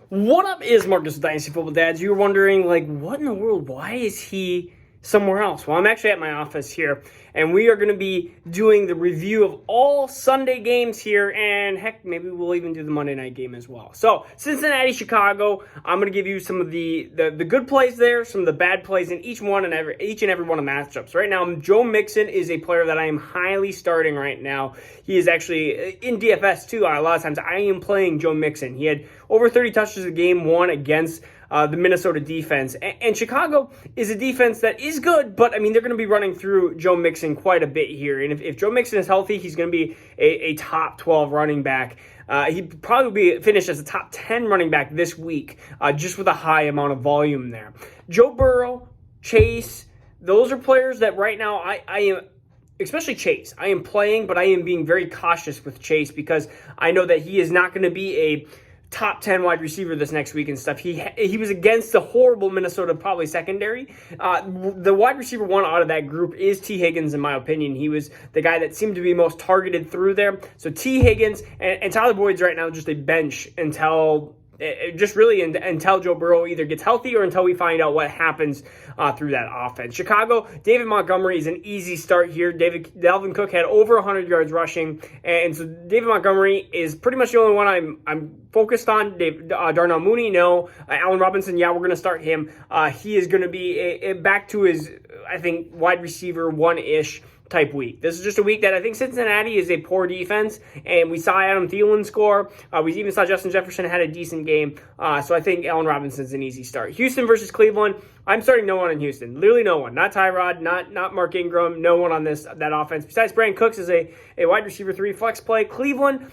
What up is Marcus with Dynasty Football Dads. You're wondering, what in the world? Why is he somewhere else? Well, I'm actually at my office here, and we are going to be doing the review of all Sunday games here, and heck, maybe we'll even do the Monday night game as well. So, Cincinnati, Chicago, I'm going to give you some of the good plays there, some of the bad plays in each and every one of the matchups. Right now, Joe Mixon is a player that I am highly starting right now. He is actually in DFS too. A lot of times I am playing Joe Mixon. He had over 30 touches a game, one against the Minnesota defense. And Chicago is a defense that is good, but, they're going to be running through Joe Mixon quite a bit here. And if Joe Mixon is healthy, he's going to be a top 12 running back. He'd probably be finished as a top 10 running back this week, just with a high amount of volume there. Joe Burrow, Chase, those are players that right now I am... Especially Chase. I am playing, but I am being very cautious with Chase because I know that he is not going to be a top 10 wide receiver this next week and stuff. He was against the horrible Minnesota probably secondary. The wide receiver one out of that group is T. Higgins, in my opinion. He was the guy that seemed to be most targeted through there. So T. Higgins and Tyler Boyd's right now just a bench until Joe Burrow either gets healthy or until we find out what happens through that offense. Chicago, David Montgomery is an easy start here. Dalvin Cook had over 100 yards rushing, and so David Montgomery is pretty much the only one I'm focused on. Darnell Mooney, no. Allen Robinson, yeah, we're going to start him. He is going to be back to his, I think, wide receiver one-ish type week. This is just a week that I think Cincinnati is a poor defense, and we saw Adam Thielen score. We even saw Justin Jefferson had a decent game, so I think Allen Robinson's an easy start. Houston versus Cleveland, I'm starting no one in Houston. Literally no one. Not Tyrod, not Mark Ingram, no one on that offense. Besides Brandon Cooks is a wide receiver 3 flex play. Cleveland,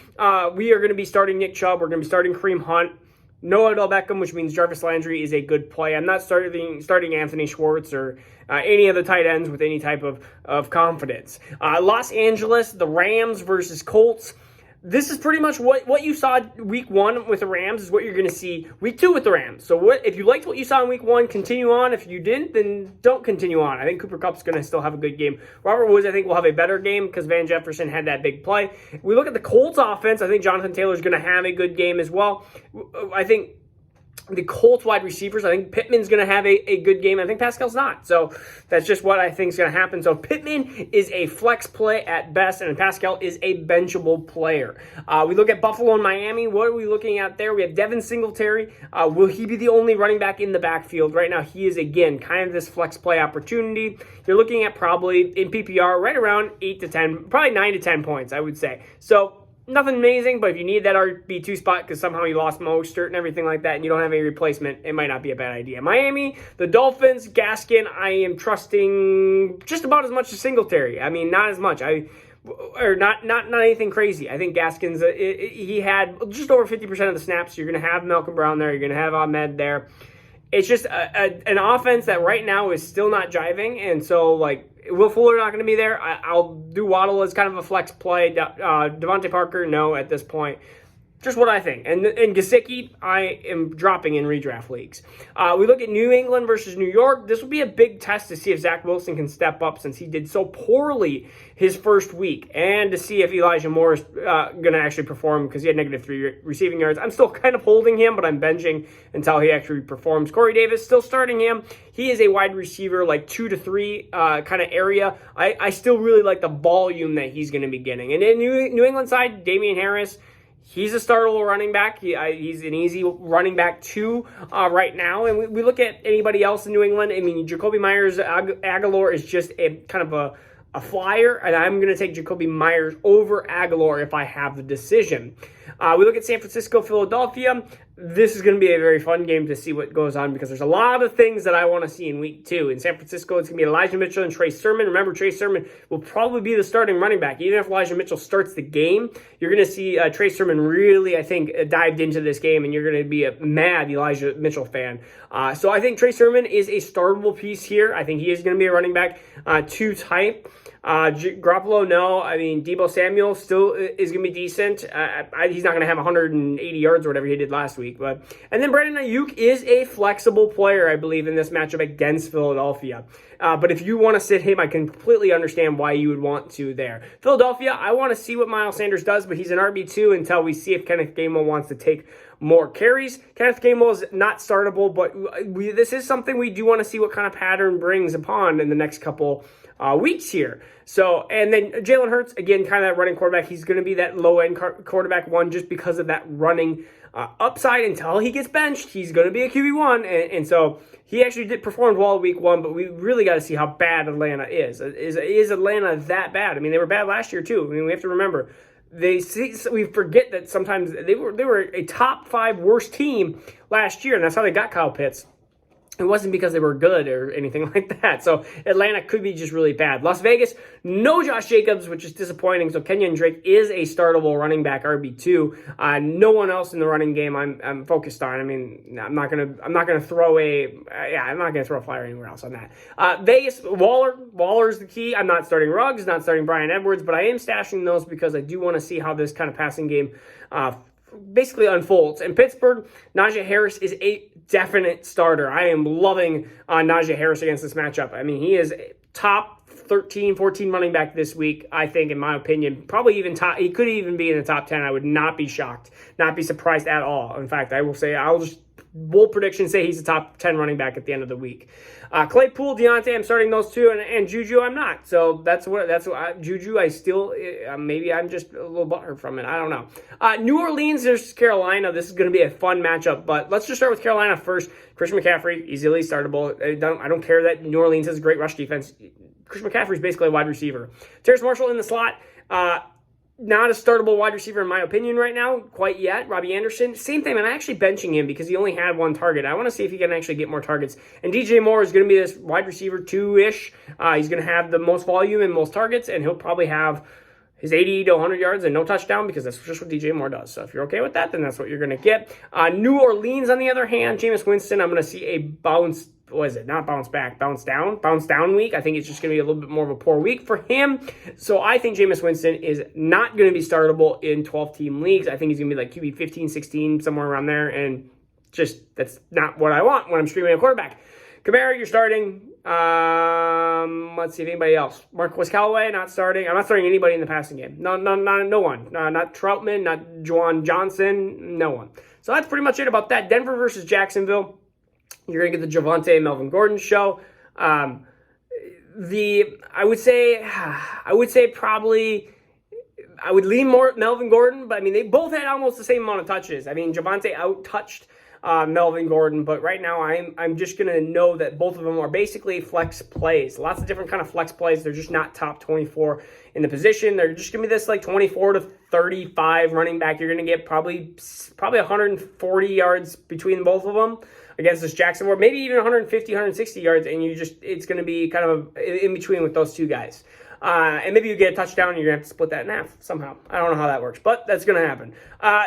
we are going to be starting Nick Chubb. We're going to be starting Kareem Hunt. No Odell Beckham, which means Jarvis Landry is a good play. I'm not starting Anthony Schwartz or any of the tight ends with any type of confidence. Los Angeles, the Rams versus Colts. This is pretty much what you saw week 1 with the Rams is what you're going to see week 2 with the Rams. So if you liked what you saw in week 1, continue on. If you didn't, then don't continue on. I think Cooper Kupp's going to still have a good game. Robert Woods, I think, will have a better game because Van Jefferson had that big play. If we look at the Colts offense, I think Jonathan Taylor's going to have a good game as well. I think the Colts wide receivers, I think Pittman's going to have a good game. I think Pascal's not. So that's just what I think is going to happen. So Pittman is a flex play at best, and Pascal is a benchable player. We look at Buffalo and Miami. What are we looking at there? We have Devin Singletary. Will he be the only running back in the backfield? Right now, he is, again, kind of this flex play opportunity. You're looking at probably, in PPR, right around 8 to 10, probably 9 to 10 points, I would say. So nothing amazing, but if you need that RB2 spot because somehow you lost Mostert and everything like that and you don't have any replacement, it might not be a bad idea. Miami, the Dolphins, Gaskin, I am trusting just about as much as Singletary. Not as much. Not anything crazy. I think Gaskin's, he had just over 50% of the snaps. You're going to have Malcolm Brown there. You're going to have Ahmed there. It's just an offense that right now is still not jiving, and so, Will Fuller not going to be there. I'll do Waddle as kind of a flex play. Devontae Parker, no, at this point. Just what I think. And Gesicki, I am dropping in redraft leagues. We look at New England versus New York. This will be a big test to see if Zach Wilson can step up since he did so poorly his first week, and to see if Elijah Moore is going to actually perform because he had -3 receiving yards. I'm still kind of holding him, but I'm benching until he actually performs. Corey Davis, still starting him. He is a wide receiver 2 to 3 kind of area. I still really like the volume that he's going to be getting. And in New England side, Damian Harris, he's a startable running back. He's an easy running back too right now. And we look at anybody else in New England. Jacoby Myers-Aguilar is just a kind of a flyer, and I'm going to take Jacoby Myers over Aguilar if I have the decision. We look at San Francisco, Philadelphia. This is going to be a very fun game to see what goes on because there's a lot of things that I want to see in week 2. In San Francisco, it's going to be Elijah Mitchell and Trey Sermon. Remember, Trey Sermon will probably be the starting running back. Even if Elijah Mitchell starts the game, you're going to see Trey Sermon really, I think, dived into this game, and you're going to be a mad Elijah Mitchell fan. So I think Trey Sermon is a startable piece here. I think he is going to be a running back 2 type. Garoppolo, no. I mean, Deebo Samuel still is going to be decent. He's not going to have 180 yards or whatever he did last week. And then Brandon Ayuk is a flexible player, I believe, in this matchup against Philadelphia. But if you want to sit him, I can completely understand why you would want to there. Philadelphia, I want to see what Miles Sanders does, but he's an RB2 until we see if Kenneth Gainwell wants to take more carries. Kenneth Gainwell is not startable, but this is something we do want to see what kind of pattern brings upon in the next couple weeks here. So, and then Jalen Hurts, again, kind of that running quarterback. He's going to be that low-end quarterback one just because of that running upside until he gets benched. He's going to be a QB1, and so he actually did perform well week 1, but we really got to see how bad Atlanta is. Is Atlanta that bad? I mean, they were bad last year, too. I mean, we have to remember. We forget that sometimes they were a top 5 worst team last year, and that's how they got Kyle Pitts. It wasn't because they were good or anything like that. So Atlanta could be just really bad. Las Vegas, no Josh Jacobs, which is disappointing. So Kenyan Drake is a startable running back RB2. No one else in the running game I'm focused on. I mean, I'm not gonna throw a flyer anywhere else on that. Vegas, Waller's the key. I'm not starting Ruggs, not starting Bryan Edwards, but I am stashing those because I do want to see how this kind of passing game basically unfolds. In Pittsburgh, Naji Harris is a definite starter. I am loving Naji Harris against this matchup. I mean, he is top 13, 14 running back this week, I think, in my opinion. Probably even top. He could even be in the top 10. I would not be shocked, not be surprised at all. In fact, I'll just bold prediction say he's a top 10 running back at the end of the week. Claypool, Deontay, I'm starting those two, and Juju, I'm not. So that's what Juju, I still, maybe I'm just a little butthurt from it. I don't know. New Orleans versus Carolina. This is going to be a fun matchup, but let's just start with Carolina first. Christian McCaffrey, easily startable. I don't care that New Orleans has a great rush defense. Christian McCaffrey is basically a wide receiver. Terrace Marshall in the slot. Not a startable wide receiver in my opinion right now, quite yet. Robbie Anderson, same thing. I'm actually benching him because he only had 1 target. I want to see if he can actually get more targets. And DJ Moore is going to be this wide receiver 2-ish. He's going to have the most volume and most targets, and he'll probably have his 80 to 100 yards and no touchdown because that's just what DJ Moore does. So if you're okay with that, then that's what you're going to get. New Orleans, on the other hand, Jameis Winston, I'm going to see a bounce. What is it? Not bounce back, bounce down week. I think it's just going to be a little bit more of a poor week for him. So I think Jameis Winston is not going to be startable in 12-team leagues. I think he's going to be like QB 15, 16, somewhere around there. And just that's not what I want when I'm streaming a quarterback. Kamara, you're starting. Let's see if anybody else. Marquez Callaway, not starting. I'm not starting anybody in the passing game. No one. Not Troutman, not Juwan Johnson, no one. So that's pretty much it about that. Denver versus Jacksonville. You're going to get the Javonte and Melvin Gordon show. I would say probably I would lean more Melvin Gordon, but I mean, they both had almost the same amount of touches. I mean, Javonte out-touched Melvin Gordon, but right now I'm just going to know that both of them are basically flex plays. Lots of different kind of flex plays. They're just not top 24 in the position. They're just going to be this like 24 to 35 running back. You're going to get probably 140 yards between both of them against this Jacksonville, maybe even 150, 160 yards, and it's going to be kind of in between with those two guys. And maybe you get a touchdown and you're going to have to split that in half somehow. I don't know how that works, but that's going to happen.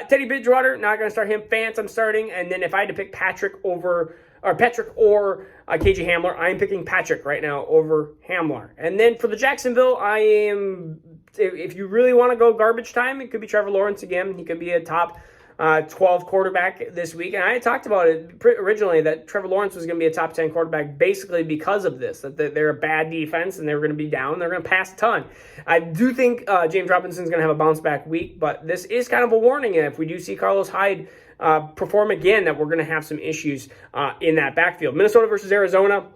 Teddy Bridgewater, not going to start him. Fance, I'm starting. And then if I had to pick Patrick or KJ Hamler, I am picking Patrick right now over Hamler. And then for the Jacksonville, if you really want to go garbage time, it could be Trevor Lawrence again. He could be a top 12 quarterback this week. And I talked about it originally that Trevor Lawrence was going to be a top 10 quarterback basically because of this, that they're a bad defense and they're going to be down. They're going to pass a ton. I do think James Robinson's going to have a bounce back week, but this is kind of a warning. And if we do see Carlos Hyde perform again, that we're going to have some issues in that backfield. Minnesota versus Arizona.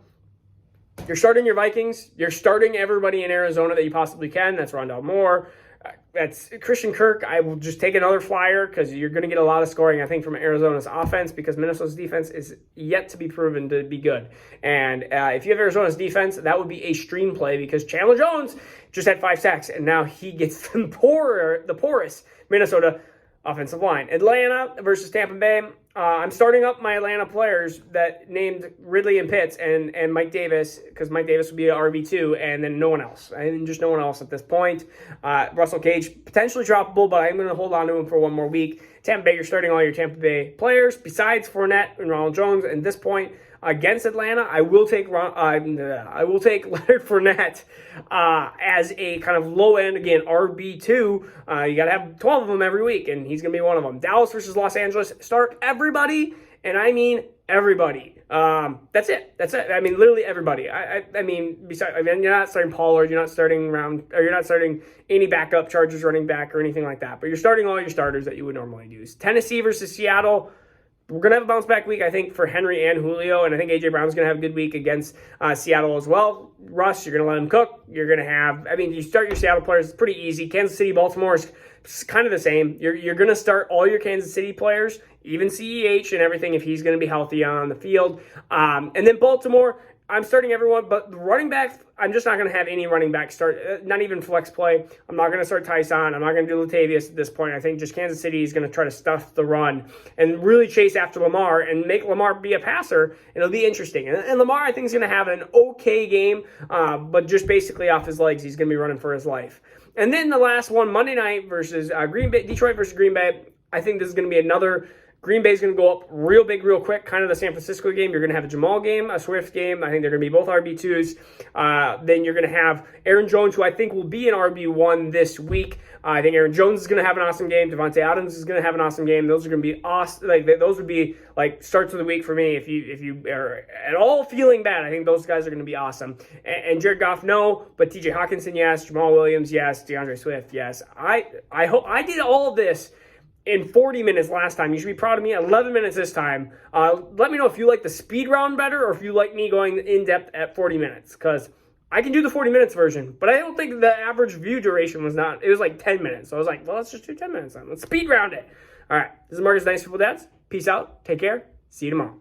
You're starting your Vikings. You're starting everybody in Arizona that you possibly can. That's Rondale Moore. That's Christian Kirk. I will just take another flyer because you're going to get a lot of scoring, I think, from Arizona's offense because Minnesota's defense is yet to be proven to be good. And if you have Arizona's defense, that would be a stream play because Chandler Jones just had 5 sacks, and now he gets the porous Minnesota offensive line. Atlanta versus Tampa Bay. I'm starting up my Atlanta players that named Ridley and Pitts and Mike Davis because Mike Davis would be an RB2 and then no one else. And just no one else at this point. Russell Gage, potentially droppable, but I'm going to hold on to him for one more week. Tampa Bay, you're starting all your Tampa Bay players besides Fournette and Ronald Jones. At this point, against Atlanta. I will take Leonard Fournette as a kind of low end, again, RB2. You got to have 12 of them every week, and he's going to be one of them. Dallas versus Los Angeles. Start everybody, and I mean everybody. That's it. I mean, literally everybody. I mean, you're not starting Pollard, you're not starting any backup Chargers running back or anything like that. But you're starting all your starters that you would normally do. Tennessee versus Seattle. We're going to have a bounce back week, I think, for Henry and Julio, and I think A.J. Brown's going to have a good week against Seattle as well. Russ, you're going to let him cook. You're going to have, you start your Seattle players, it's pretty easy. Kansas City, Baltimore is kind of the same. You're going to start all your Kansas City players, even CEH and everything, if he's going to be healthy on the field. And then Baltimore, I'm starting everyone, but the running backs, I'm just not going to have any running back start, not even flex play. I'm not going to start Tyson. I'm not going to do Latavius at this point. I think just Kansas City is going to try to stuff the run and really chase after Lamar and make Lamar be a passer, and it'll be interesting. And Lamar, I think, is going to have an okay game, but just basically off his legs, he's going to be running for his life. And then the last one, Monday night versus Detroit versus Green Bay. I think this is going to be another. Green Bay's going to go up real big, real quick, kind of the San Francisco game. You're going to have a Jamal game, a Swift game. I think they're going to be both RB2s. Then you're going to have Aaron Jones, who I think will be an RB1 this week. I think Aaron Jones is going to have an awesome game. Devontae Adams is going to have an awesome game. Those are going to be awesome. Those would be starts of the week for me. If you are at all feeling bad, I think those guys are going to be awesome. And Jared Goff, no, but T.J. Hawkinson, yes. Jamal Williams, yes. DeAndre Swift, yes. I hope I did all of this in 40 minutes last time. You should be proud of me. 11 minutes this time. Let me know if you like the speed round better or if you like me going in depth at 40 minutes, because I can do the 40 minutes version, but I don't think the average view duration was not. It was like 10 minutes. So I was like, well, let's just do 10 minutes then. Let's speed round it. All right. This is Marcus Dynasty Football Dads. Peace out. Take care. See you tomorrow.